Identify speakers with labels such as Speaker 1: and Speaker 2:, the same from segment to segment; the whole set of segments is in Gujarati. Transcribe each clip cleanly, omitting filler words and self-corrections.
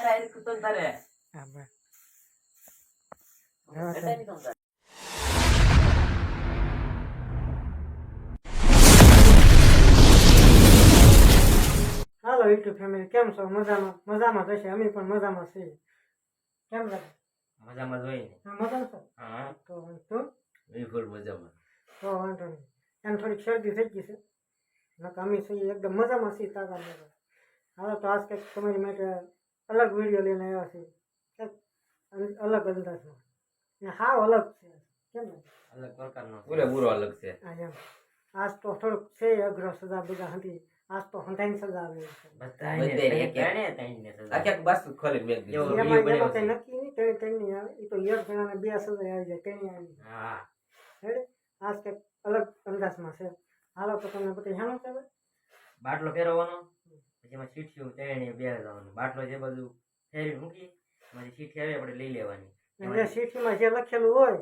Speaker 1: હા બસ હાલો યુટ્યુબ ફેમિલી કેમ છો મજામાં થશે અમે પણ મજામાં છીએ કેમ લાગે
Speaker 2: મજામાં જોઈએ
Speaker 1: મજામાં છો
Speaker 2: હા
Speaker 1: તો તું
Speaker 2: બિલકુલ મજામાં
Speaker 1: તો વાંધો નહીં એમ થોડીક શરદી થઈ ગઈ છે નકર અમે છીએ એકદમ મજામાં છીએ તાજા મજા હાલો તો આજ કંઈક તમારી માટે અલગ વિડીયો લઈને આવ્યા છીએ કંઈક અલગ અંદાજમાં ને હાવ અલગ છે કેમ લાગે
Speaker 2: અલગ પ્રકારનો પૂરેપૂરો અલગ છે
Speaker 1: હા એમ આજ તો થોડુંક છે અઘરો સજા બધા હતી આજ તો હંધાઈને સજા આવે છે
Speaker 2: આખી બસ ખોલી મેં દીધું
Speaker 1: એમાં કઈ નક્કી નહીં તેની આવે એ તો એક જણાને બે સજા આવી જાય તેની આવી
Speaker 2: હા
Speaker 1: હેડે આજ કંઈક અલગ અંદાજમાં છે હાલો તો તમને બધી હેનો છે
Speaker 2: બાટલો ફેરવવાનો પછી એમાં ચીઠીઓ તેણી બે જવાનું બાટલો જે બધું ફેરવી મૂકી એમાંથી ચીઠી આવે આપણે લઈ લેવાની
Speaker 1: જે સીટીમાં જે લખેલું હોય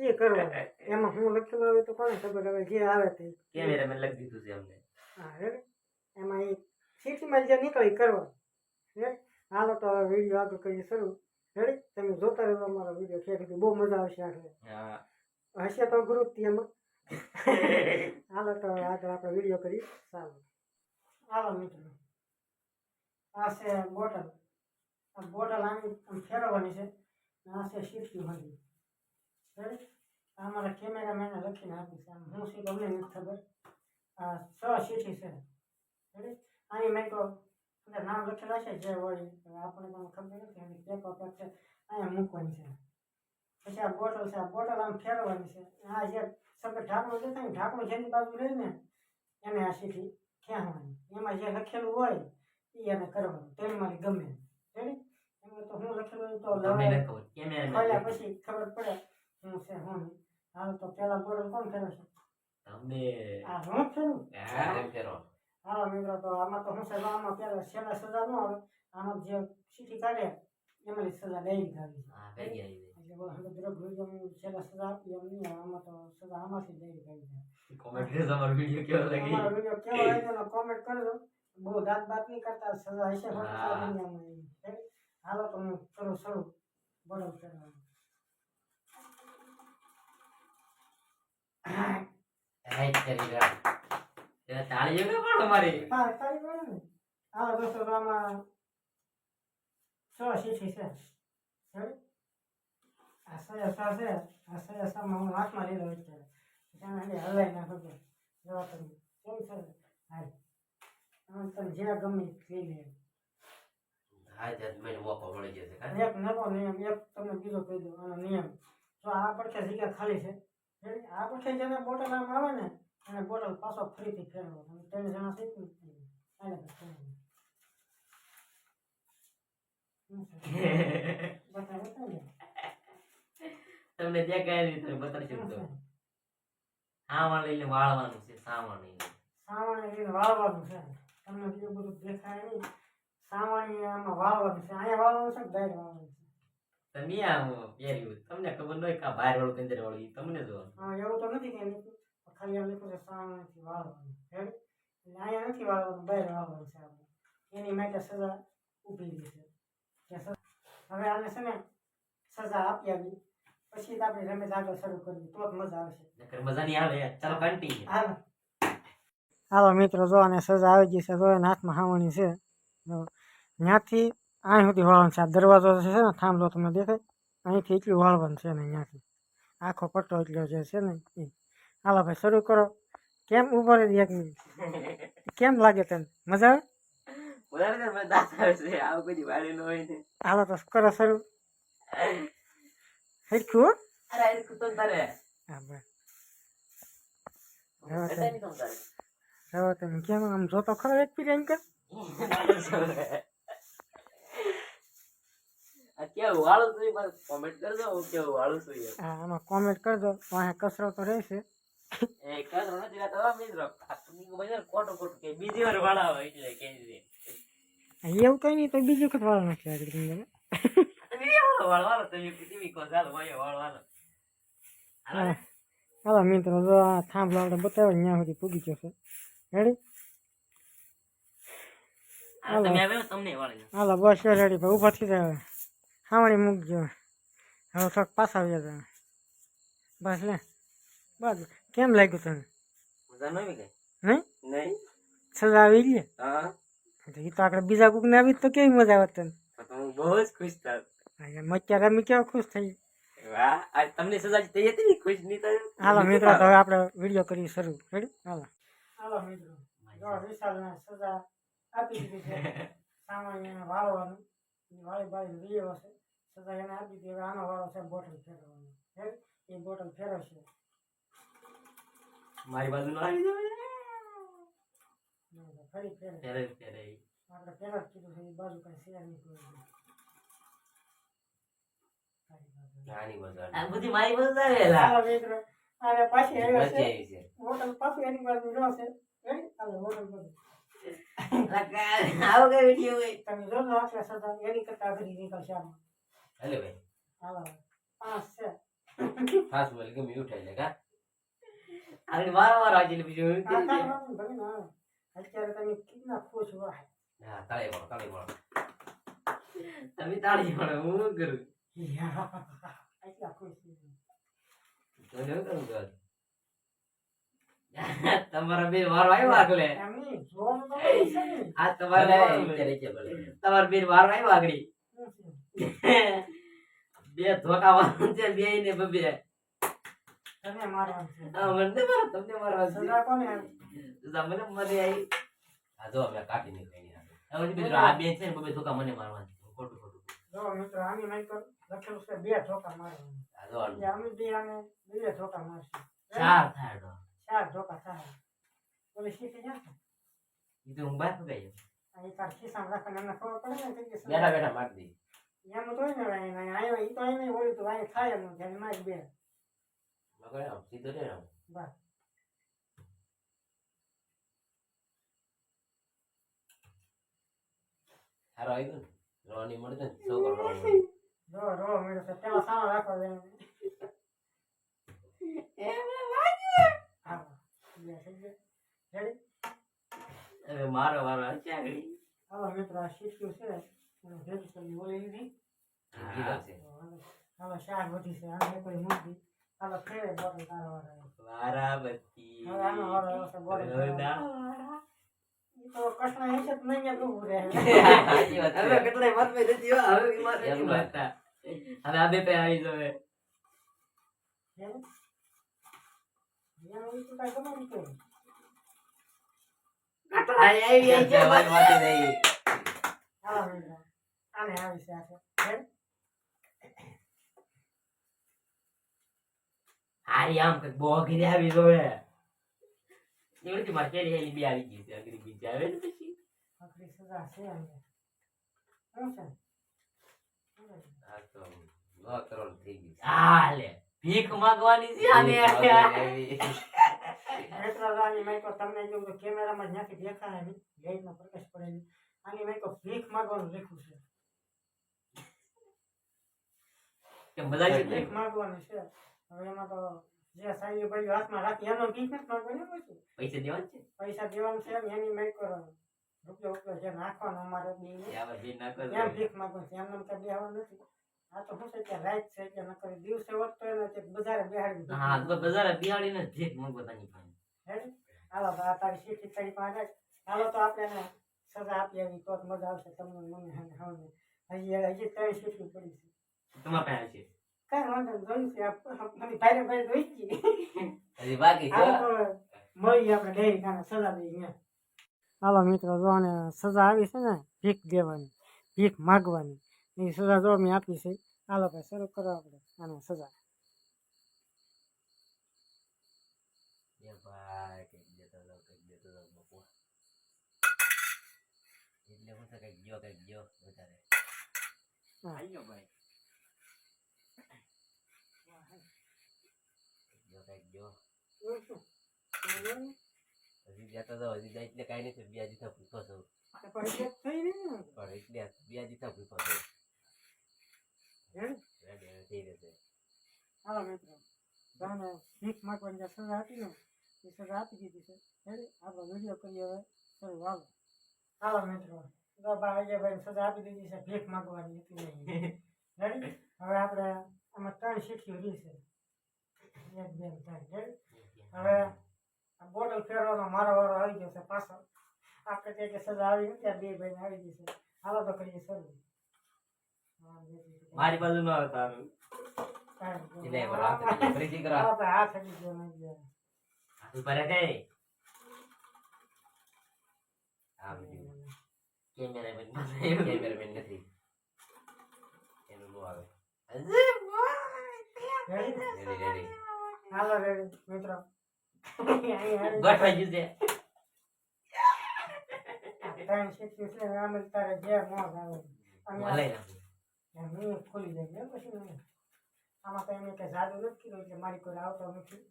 Speaker 1: એ કરવાનું એમાં હું લખેલું આવે તો કોને ખબર હવે જે આવે તે
Speaker 2: કેમેરા મેં લખી દીધું છે અમને
Speaker 1: હા હેડે એમાં એ સીટીમાં જે નીકળી કરવાનું હેડે હાલો તો હવે વિડીયો આગળ કરીએ શરૂ હેડે તમે જોતા રહેજો અમારો વિડીયો ખેડી બહુ મજા આવશે આગળ
Speaker 2: હા
Speaker 1: હશે તો ગ્રુપ એમાં હાલો તો આગળ આપણે વિડીયો કરી સારું હાલો મિત્રો આ છે બોટલ આ બોટલ આમ ફેરવવાની છે આ છે સીટી માંડી બરાબર આ મારા કેમેરામેને લખીને આપી છે આમ હું સીટ અમને નથી ખબર આ 6 સીટી છે બરાબર આની મેં તો અંદર નામ લખેલા છે જે હોય આપણને પણ ખબર નથી એની પેપર પેક છે અહીંયા મૂકવાની છે પછી આ બોટલ આમ ફેરવવાની છે આ જે સગર ઢાંકણું દેખાય ને ઢાંકણું જેની બાજુ રહે ને એને આ સીટી ખેંચવાની એમાં જે લખેલું હોય એ એને કરવાનું તેલમાંથી ગમે રેડી એમાં તો હું લખેલું તો લવાય પછી ખબર પડે હું છે હું હાલ તો પેલા બોટલ કોણ ફેરવે છે
Speaker 2: તમને
Speaker 1: આ હું છું
Speaker 2: ફેરો
Speaker 1: હાલો મિત્રો તો આમાં તો હું છે આમાં પેલા છેલ્લા સજા ન આવે આમાં જે સીટી કાઢે એમાં સજા લઈ આવી
Speaker 2: હા કઈ આવી
Speaker 1: એટલે દ્રગ વિડીયો છેલ્લા સજા આપી એમ નહીં આમાં તો સજા આમાંથી લઈ આવી
Speaker 2: કોમેન્ટ કરજો અમારો વિડિયો કેવો લાગી
Speaker 1: અમારો વિડીયો કેવો લાગ્યો કોમેન્ટ કરજો બહુ દાંત બાત નહીં કરતા સજા હશે દુનિયામાં હાલો તો હું કરું શરૂ બોટલ ફેરવાનું
Speaker 2: રાઈટ કરી રહ્યા તે તાળી કે પણ તમારી
Speaker 1: હા તારી બોલે ને હાલો દોસ્તો તો આમાં 6 સીટી છે સર આ સયામાં હું હાથમાં લઈ લઉં અત્યારે ત્યાં હલાઈ નાખો તો જવા તમે કેમ સર હાય આમ તમે જ્યાં ગમે લઈ લે
Speaker 2: હા જજ મને મોકો મળી જશે
Speaker 1: એક નવો નિયમ એક તમને બીજો કહી દઉં આનો નિયમ જો આ પડખે જગ્યા ખાલી છે આ પડખે જેને બોટલ આમ આવે ને એને બોટલ પાછો ફરીથી ફેરવો તમે 3 જણા શીખવું
Speaker 2: તમને દેખાય નહીં તમે બતાડશો તો સાવણ લઈને વાળવાનું છે સાવણ
Speaker 1: લઈને વાળવાનું છે તમને બીજું બધું દેખાય નહીં સાવણી આમાં વાળવાનું છે અહીંયા વાળવાનું છે બહાર વાળવાનું છે
Speaker 2: તમે આમ પહેર્યું તમને ખબર ન હોય કે બહાર વાળું કે અંદર વાળું તમને જોવાનું
Speaker 1: હા એવું તો નથી કે ખાલી આમ લખ્યું છે સાવણીથી વાળવાનું હેડ એટલે અહીંયા નથી વાળવાનું બહાર વાળવાનું છે આપણે એની માટે સજા ઊભી રહી છે હવે આને છે ને સજા આપી આવી પછી જ આપણે રમેશ આગળ શરૂ કરવી તો જ મજા આવશે
Speaker 2: નકર મજા નહીં આવે ચાલો કન્ટિન્યુ
Speaker 1: હાલો મિત્રો જો અને સજા આવી ગઈ છે જો એના હાથમાં હાવણી છે ત્યાંથી અહીં સુધી વાળવાનું છે આ દરવાજો છે ને થાંભલો તમને દેખાય અહીંથી એટલું વાળવાનું છે ને ત્યાંથી આખો પટ્ટો એટલો જે છે ને એ હાલો ભાઈ શરૂ કરો કેમ ઉભો રહી 1 મિનિટ કેમ લાગે તને મજા આવે હાલો તો કરો શરૂ હેરખું હા બસ હવે તમે કેમ આમ જોતો ખરો એક્સપિરિયન્સ કર
Speaker 2: કેવું વાળું છું કોમેન્ટ કરજો કેવું વાળું છું
Speaker 1: હા આમાં કોમેન્ટ કરજો અહીંયા કચરો તો રહેશે
Speaker 2: એ કચરો નથી રહેતો મિત્રો ખોટું ખોટું કે બીજી વાર વાળાવો એટલે કે
Speaker 1: એવું કઈ નહીં તો બીજું વખત વાળો નથી આગળ તમને
Speaker 2: વાળવાનો તમે ટીવી કો ચાલો ભાઈ વાળવાનો
Speaker 1: હાલો મિત્રો જો આ થાંભલો આપણે બતાવ્યો ત્યાં સુધી પૂગી જશે રેડી
Speaker 2: આ તમે આવ્યો તમને વાળી
Speaker 1: હાલો બસ રેડી ભાઈ ઊભા થઈ જાય હાવણી મૂકજો હવે થોડાક પાછા આવી જતા બસ લે બસ કેમ લાગ્યું તને
Speaker 2: મજા ન આવી ગઈ
Speaker 1: નહીં
Speaker 2: નહીં
Speaker 1: સજા આવી ગઈ
Speaker 2: હા
Speaker 1: એ તો આપણે બીજા કોકને આવી તો કેવી મજા આવે તને
Speaker 2: તો હું બહુ જ ખુશ થાત
Speaker 1: અત્યારે અમે કેવા ખુશ થઈ
Speaker 2: વાહ આજ તમને સજા થઈ હતી ખુશ નહીં થાય
Speaker 1: હાલો મિત્રો તો હવે આપણે વિડીયો કરી શરૂ રેડી હાલો મિત્રો જો વિશાલને સજા આપી દીધી છે સામાન્ય એને વાળવાનું વાળી બાળી વિડીયો હશે સજા એને આપી દીધી હવે આનો વાળો છે બોટલ ફેરવવાનો એ બોટલ ફેરવશે
Speaker 2: મારી બાજુ નો આવી જાય
Speaker 1: ફરી ફેરવ
Speaker 2: ફેરે ફેરે
Speaker 1: આપણે પહેલા જ કીધું છે એ બાજુ કઈ શેર નહીં કરવું
Speaker 2: નાની બાજુ આ બધી મારી બાજુ આવેલા
Speaker 1: હાલો મિત્રો અને પાછી આવ્યો
Speaker 2: વચ્ચે
Speaker 1: છે
Speaker 2: આવી છે
Speaker 1: બોટલ પાછી એની બાજુ રહ્યો છે રેડી હાલો બોટલ બધું
Speaker 2: આવો કઈ વિડીયો હોય
Speaker 1: તમે જોજો આપણે સજા એની કરતા અઘરી નીકળશે આમાં
Speaker 2: હાલે ભાઈ
Speaker 1: હાલો 5 છે
Speaker 2: ખાસ બોલ કે મ્યુટ થઈ જાય કા આગળ વારંવાર આજે બીજું
Speaker 1: આ કાંઈ વાંધો નહીં, ભલે ને આવે. અત્યારે તમે કેટલા ખુશ હો
Speaker 2: હા તાળી મારો તમે તાળી મારો હું શું કરું
Speaker 1: એટલા ખુશ છે.
Speaker 2: તો શું કરું કર તમારા બે વારો આવ્યો આગળ
Speaker 1: એમની જોવાનું તો હોય છે ને.
Speaker 2: આ તમારા બેન વારો આવ્યો આગળ
Speaker 1: શું છે?
Speaker 2: બે ધોકા વાળું છે બે ને બબે
Speaker 1: તને મારવાનું છે.
Speaker 2: હા મને મારો તમને મારવા છે
Speaker 1: સજા કોને આવી?
Speaker 2: મને મને આવી આ જો અમે કાઢી નીકળી હવે બીજું આ બે છે ને બબે ધોકા મને મારવા ખોટું ખોટું
Speaker 1: જો મિત્રો આની માઈ પર લખેલું છે 2 ધોકા મારવાના.
Speaker 2: આ જો
Speaker 1: એટલે અમે બે આને 2 ધોકા મારશું.
Speaker 2: ચાર થાય તો
Speaker 1: 4 ધોકા થાય. બોલે શીખી જશે.
Speaker 2: ઈ તો હું બાર ગઈ
Speaker 1: અહીં તાર ખિસ્સામાં રાખીને એમને ખબર પડે ને કે સજા.
Speaker 2: બેઠા બેઠા મારી દઈ
Speaker 1: એમ તો હોય ને હવે અહીંયા ઈ તો અહીં નહીં હોય તો અહીં થાય એમ નથી. અહીં મારી બે
Speaker 2: મગર આમ સીધો રે આમ
Speaker 1: બસ
Speaker 2: હારો આવ્યો ને રોની મળે ને છોકરો રો
Speaker 1: રો મેળો છે પેલા સાનો રાખો દે હા બે થઈ ગયા રેડી
Speaker 2: હવે મારો વારો છે આગળ
Speaker 1: હાલો મિત્રો આ શીખ્યું છે એને ભેગી કરી બોલી લીધી
Speaker 2: કીધા છે
Speaker 1: હાલો શાક વધી છે આને કોઈ મૂકી હાલો ફેરે બોટલ તારો વાળો
Speaker 2: વારાબતી
Speaker 1: હવે આનો વાળો આવ્યો છે બોટલ ઈ તો કૃષ્ણ હશે તો નહીં જ ઊભું રહે
Speaker 2: સાચી વાત હવે કેટલાય મત મે નથી હવે મત નથી વાંચતા હવે આ બે પે આવી જવે
Speaker 1: એનું ઈ તો કાંઈ ગમે નહીં કરે.
Speaker 2: આવી આવી છે વાત વાત નહીં
Speaker 1: હાલો મિત્રો આને આવી છે આખે રેડી
Speaker 2: આરી આમ કે બોગી આવી જોવે એવડી માર કેરી હેલી બે આવી ગઈ છે અગરી બીજ આવે ને પછી
Speaker 1: આખરી સજા છે અહીંયા શું છે
Speaker 2: આ તો નો કરોડ થઈ ગઈ આ લે ભીખ માંગવાની છે આને
Speaker 1: એટલા આની માઈકો તમને જો તો કેમેરામાં જ્યાંથી દેખાય નહીં લાઈટનો પ્રકાશ પડે નહીં આની માઈકો ભીખ માંગવાનું લખ્યું છે
Speaker 2: કે બધા છે
Speaker 1: ભીખ માંગવાની છે હવે એમાં તો જે સાહેબ ભાઈ હાથમાં રાખી એનો ભીખ નથી માંગવાની હોય છે
Speaker 2: પૈસા દેવાના છે
Speaker 1: પૈસા દેવાનું છે ને એની માઈકો રૂપિયો જે નાખવાનો અમારે બે
Speaker 2: આવા બે ના
Speaker 1: એમ
Speaker 2: કરો
Speaker 1: ભીખ માંગવાનું છે એમને કઈ બેહવાનું નથી આ તો શું છે કે રાત છે કે નકર દિવસે હોત તો એને તે બજારે બેહાડી
Speaker 2: હા તો બજારે બિહાડી ને ભીખ માંગવાની પાસે
Speaker 1: હેડી હાલો તો આ તારી શીખી તારી પાસે હાલો તો આપણે એને સજા આપી આવી તો જ મજા આવશે તમને મને હા હજી તારી શીખવી પડી છે
Speaker 2: તમારા પાસે છે
Speaker 1: કાંઈ વાંધો નહીં, જોયું છે મારી ભાઈને ભાઈ જોઈ જ ગઈ.
Speaker 2: હજી બાકી છે
Speaker 1: હાલો તો મળીએ આપણે ડેરી કાને સજા દઈએ હાલો મિત્રો જો ને સજા આવી છે ને ભીખ દેવાની ભીખ માગવાની એ સજા જો મેં આપી છે હાલો ભાઈ શરૂ કરો આપણે આને સજા
Speaker 2: એ ભાઈ કઈક દેતો બાપુ એટલે હું તો કઈક ગયો વધારે આયો ભાઈ ગયો હજી જતો તો હજી જાય એટલે કાંઈ નથી બે જીથા ભૂખો છું પણ એટલે બે જીથા ભૂખો છું થઈ રહેશે
Speaker 1: હાલો મિત્રો તમને ભીખ માગવાની જે સજા આપી ને એ સજા આપી દીધી છે આપણો વિડીયો કરીએ હવે શરૂ હાલો મિત્રો તો ભાઈ સજા આપી દીધી છે ભીખ માંગવાની હતી નહીં. રેડી? હવે આપણે આમાં 3 શીખીઓ રહી છે. 1 2 3 રેડી? હવે આ બોટલ ફેરવાનો મારો વારો આવી ગયો છે પાછો. આપણે કઈ કે સજા આવી નથી, આ બે ભાઈને આવી ગઈ છે. હાલો તો કરીએ શરૂ.
Speaker 2: મારી બાજુ નો આવે તારું એટલે બરાબર ફરીથી કરો
Speaker 1: હાથ અડી ગયો નથી.
Speaker 2: હાથ ઉપર કે આ બધું કેમેરામેન નથી એનું નો આવે રેડી રેડી
Speaker 1: હાલો રેડી મિત્રો.
Speaker 2: ગોઠવાઈ ગયું છે
Speaker 1: 3 શીખીઓ છે. આમ તારે જે મોજ આવે
Speaker 2: મલાઈ નાખું
Speaker 1: હું ખોલી જાય પછી નહીં. આમાં તો એમ કે જાદુ નથી કર્યું એટલે મારી કોઈ આવતો નથી.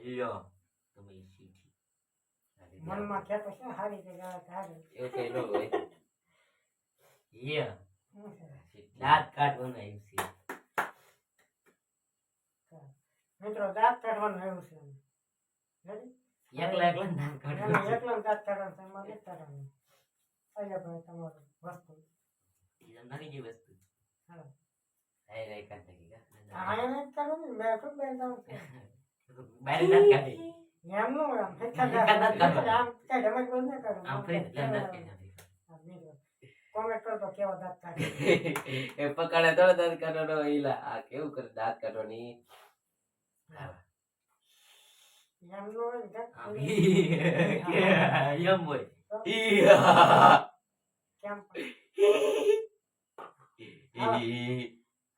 Speaker 2: લ્યો તમે શીખી
Speaker 1: મનમાં કહેતો છે હારી કે હારી
Speaker 2: એવું કઈ ન હોય યે
Speaker 1: શું છે
Speaker 2: દાંત કાઢવાનું આવ્યું છે
Speaker 1: મિત્રો દાંત કાઢવાનું આવ્યું છે. રેડી?
Speaker 2: એકલા એકલા દાંત કાઢવાનું
Speaker 1: એકલો દાંત કાઢવાનું છે, એમાં નથી કાઢવાનું. અહીંયા ભાઈ તમારું વસ્તુ
Speaker 2: ઈ નાની જે વસ્તુ
Speaker 1: હા
Speaker 2: આય રાય કાઢ નાખી
Speaker 1: આ એને જ કાઢવાનું મેં ખૂબ બેન જાઉં છું
Speaker 2: બારે દાંત કાઢી
Speaker 1: એમનું આમ હેઠા
Speaker 2: હેઠા દાંત કાઢવાનું.
Speaker 1: આમ કઈ રમત બોલ ન કરું
Speaker 2: આમ ફરી દાંત કાઢી નાખી
Speaker 1: કોમેન્ટ કરતો કેવો દાંત કાઢે.
Speaker 2: એ પકડે તો દાંત કાઢવાનો ઈલા આ કેવું કરે દાંત કાઢવાની
Speaker 1: એમનું હોય ને દાંત
Speaker 2: આમ
Speaker 1: કાઢી.
Speaker 2: એમ હોય
Speaker 1: કેમ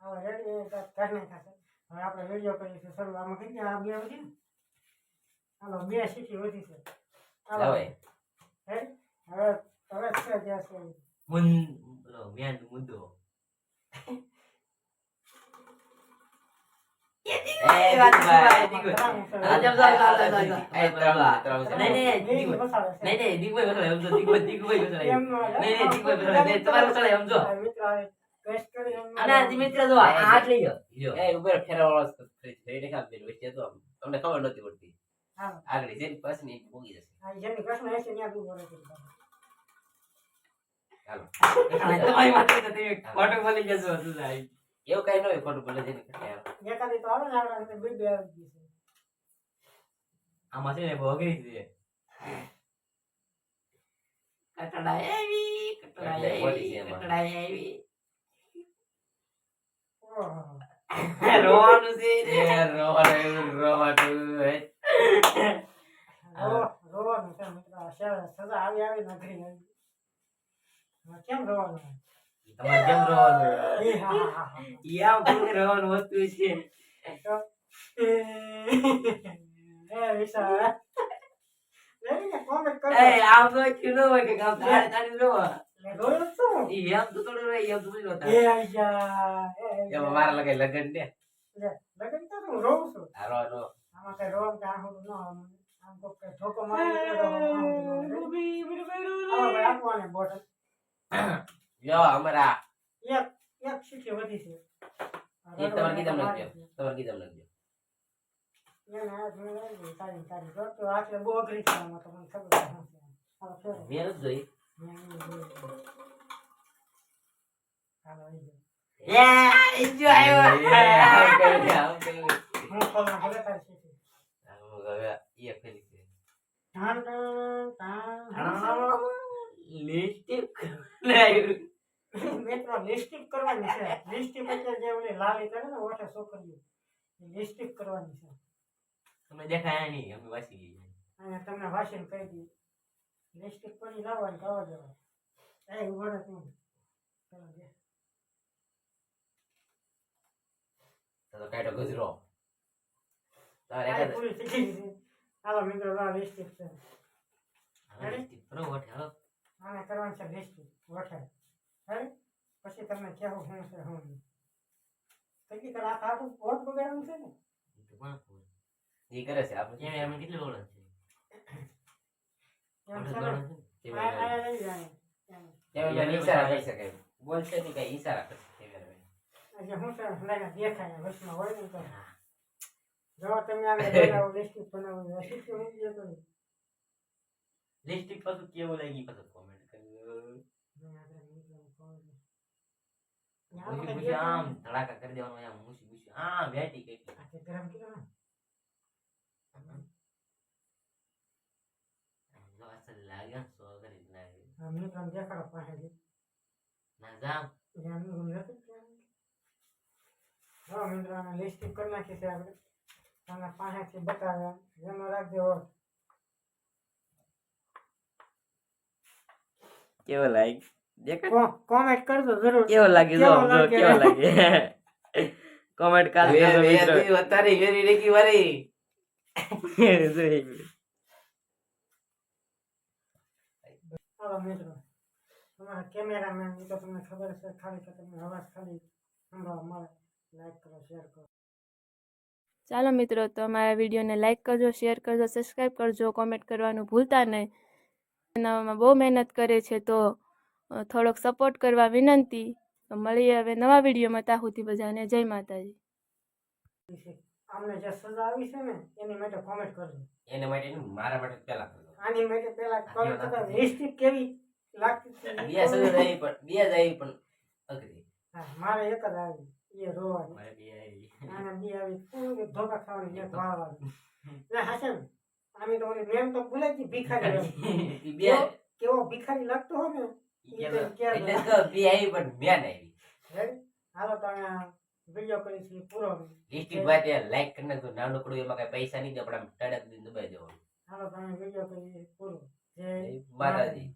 Speaker 1: હવે રેડી દાંત કાઢી નાખાશે. હવે આપણે વિડીયો કરીશું શરૂ. આમાં કઈ ગયા આ બે વધી ને હાલો 2 શીખી વધી છે. હાલો
Speaker 2: હવે
Speaker 1: રેડી? હવે હવે છે જ્યાં છે
Speaker 2: બોલો મેન મુદ્દો તમને ખબર નથી પડતી આગળ જઈને પછી ભોગી જશે
Speaker 1: જેની પ્રશ્ન હશે ત્યાં દૂર રહે છે.
Speaker 2: ચાલો તમારી વાત તો તમે ખોટું બોલી જશો શું થાય એવું કઈ ન હોય ખોટું બોલે છે
Speaker 1: એકાદી તો આવે ને આપણે બે બે આવી ગઈ છે.
Speaker 2: આમાં છે ને ભોગી છે કટડા આવી
Speaker 1: ઓહો
Speaker 2: રોવાનું છે રોવાનું
Speaker 1: રોવાનું છે મિત્ર. સજા આવી આવી નગરી આવી. કેમ રોવાનું?
Speaker 2: તમારે કેમ રોવાનું
Speaker 1: એ હા હા હા
Speaker 2: યામ કોઈ રોવાનું વસ્તુ છે
Speaker 1: તો વિશાલ લેને કોમેન્ટ કરો.
Speaker 2: એ આમ તો ક્યું ન હોય કે કામ તારે તારે રોવા
Speaker 1: લે રોયો છું.
Speaker 2: ઈ એમ તો થોડું રહે એમ તો નહીં રોતા
Speaker 1: એ આયા
Speaker 2: એમાં મારા લગે લગન ને
Speaker 1: લે લગન તો હું રોઉં છું.
Speaker 2: આ રો રો
Speaker 1: આમાં કઈ રોવાનું કામ હોતું ન આમ તો કઈ ધોકો મારી આવો ભાઈ આપવાને બોટલ
Speaker 2: લ્યો અમારા
Speaker 1: એક એક શીખી વધી છે.
Speaker 2: એ તમારે કીધમ લખજો તમારે કીધમ લખજો
Speaker 1: એને આ જોઈ તારી તારી જો તો આટલે બહુ અઘરી છે આમાં તો મને ખબર છે શું છે. હાલો ફેરો.
Speaker 2: મેં જ જોઈ
Speaker 1: હાલો આવી ગયો.
Speaker 2: એ જો આવ્યો આમ કર્યું
Speaker 1: હું ખોલના ભલે તારી શીખી.
Speaker 2: હવે એ ફેરી છે
Speaker 1: ટાણ ટાણ ટાણ.
Speaker 2: લિપસ્ટિક લાવ્યું
Speaker 1: મિત્રો લિપસ્ટિક કરવાની છે. લિપસ્ટિક એટલે જે ઓલી લાલી કરે ને ઓઠે છોકરીઓ લિપસ્ટિક કરવાની છે.
Speaker 2: તમને દેખાય નહીં અમે વાસી ગઈ
Speaker 1: અને તમને વાસીને કહી દી લિપસ્ટિક પડી લાવવાની કવા દેવા. એ ઉભો રહે તું. ચાલો દે.
Speaker 2: તો કાઢો ગજરો તારે
Speaker 1: આ
Speaker 2: એક
Speaker 1: પૂરી શીખી દીધી. હાલો મિત્રો આ લિપસ્ટિક છે.
Speaker 2: લિપસ્ટિક કરો વઠે હો
Speaker 1: આને કરવાનું છે લિપસ્ટિક ઓઠે. હે પછી તમને કેવું શું છે શું નહીં. કઈ કર આ આખું ઓઠ બગાડવાનું છે ને.
Speaker 2: ઈ તો કોણ ખબર ઈ કરે છે આપણે કેમ એમ કેટલી ઓળખ છે
Speaker 1: એમ
Speaker 2: ઓળખ
Speaker 1: છે
Speaker 2: ગણો
Speaker 1: ને.
Speaker 2: છે
Speaker 1: આ લઈ જાય
Speaker 2: કેમ ઈશારા કરી શકે બોલશે નહીં કઈ ઈશારા કરશે કેમેરામેન
Speaker 1: આજે હું છે લઈને દેખાય વચમાં હોય ને તો જો તમે આને બનાવો લિપસ્ટિક બનાવો શીખી મૂકી દો તો
Speaker 2: લિપસ્ટિક પાછું કેવું લાગી પાછું કોમેન્ટ કરજો મૂસી મૂસી આમ ધડાકા કરી દેવાનું આમ મૂસી મૂસી આમ વેટી કેટલી
Speaker 1: ગરમ કર્યો ને.
Speaker 2: જો અસલ લાગે ને સો કરી લાગે
Speaker 1: આ મિત્રોને દેખાડો પાસેથી.
Speaker 2: ના જામ
Speaker 1: એનું રૂમ નથી ત્યાં. જો મિત્રો આને લિપસ્ટિક કરી નાખી છે આપણે. તમને પાસેથી બતાવ્યા. એનો રાખજો.
Speaker 2: કેવો લાગે દેખાય
Speaker 1: કોમેન્ટ કરજો જરૂર.
Speaker 2: કેવો લાગે જો
Speaker 1: કેવો
Speaker 2: જો
Speaker 1: લાગે?
Speaker 2: કેવો લાગે કોમેન્ટ કાલ કરજો મિત્રો
Speaker 3: અત્યારે વેરી રેકી વારી
Speaker 1: હાલો મિત્રો તમારા કેમેરામેન એ તો તમને ખબર છે ખાલી કે તમને અવાજ ખાલી સંભળાવા મળે. લાઈક કરો શેર કરો.
Speaker 4: ચાલો મિત્રો, તો અમારા વિડીયોને લાઇક કરજો, શેર કરજો, સબસ્ક્રાઈબ કરજો, કોમેન્ટ કરવાનું ભૂલતા નહીં. બનાવવામાં બહુ મહેનત કરે છે, તો થોડોક સપોર્ટ કરવા વિનંતી. તો મળીએ હવે નવા વિડીયોમાં. ત્યાં સુધી બધાને જય માતાજી.
Speaker 1: આમને જે સજા આવી છે ને એની માટે કોમેન્ટ કરજો.
Speaker 2: એને માટે નહીં, મારા માટે પેલા કરજો
Speaker 1: આની માટે પેલા કોમેન્ટ કરતા લિપસ્ટિક કેવી લાગતી હતી
Speaker 2: બે સજા આવી પણ બે જ આવી પણ અઘરી
Speaker 1: હા, મારે એક જ આવી એ રોવાની.
Speaker 2: મારે બે આવી
Speaker 1: આને બી આવી પૂરી ધોકા ખાવાની એક વાળવાની. એટલે હાસન આમી તો ઓલી મેમ તો ભૂલાઈ ગઈ ભિખારી એમ.
Speaker 2: ઈ બે
Speaker 1: કેવો ભિખારી લાગતો હોય ને
Speaker 2: ઈ કે એટલે જ કહું, બે આવી પણ બે ના આવી
Speaker 1: રેડી. હાલો તો અહીંયા વિડીયો કરી છે પૂરો.
Speaker 2: લિસ્ટિક વાતે લાઈક કરી નાખજો નાનકડું એમાં કઈ પૈસા નહીં દે પણ આમ ટડક દઈને દબાઈ દેવાનું
Speaker 1: હાલો તો અહીંયા વિડીયો કરી છે પૂરો. જય
Speaker 2: માતાજી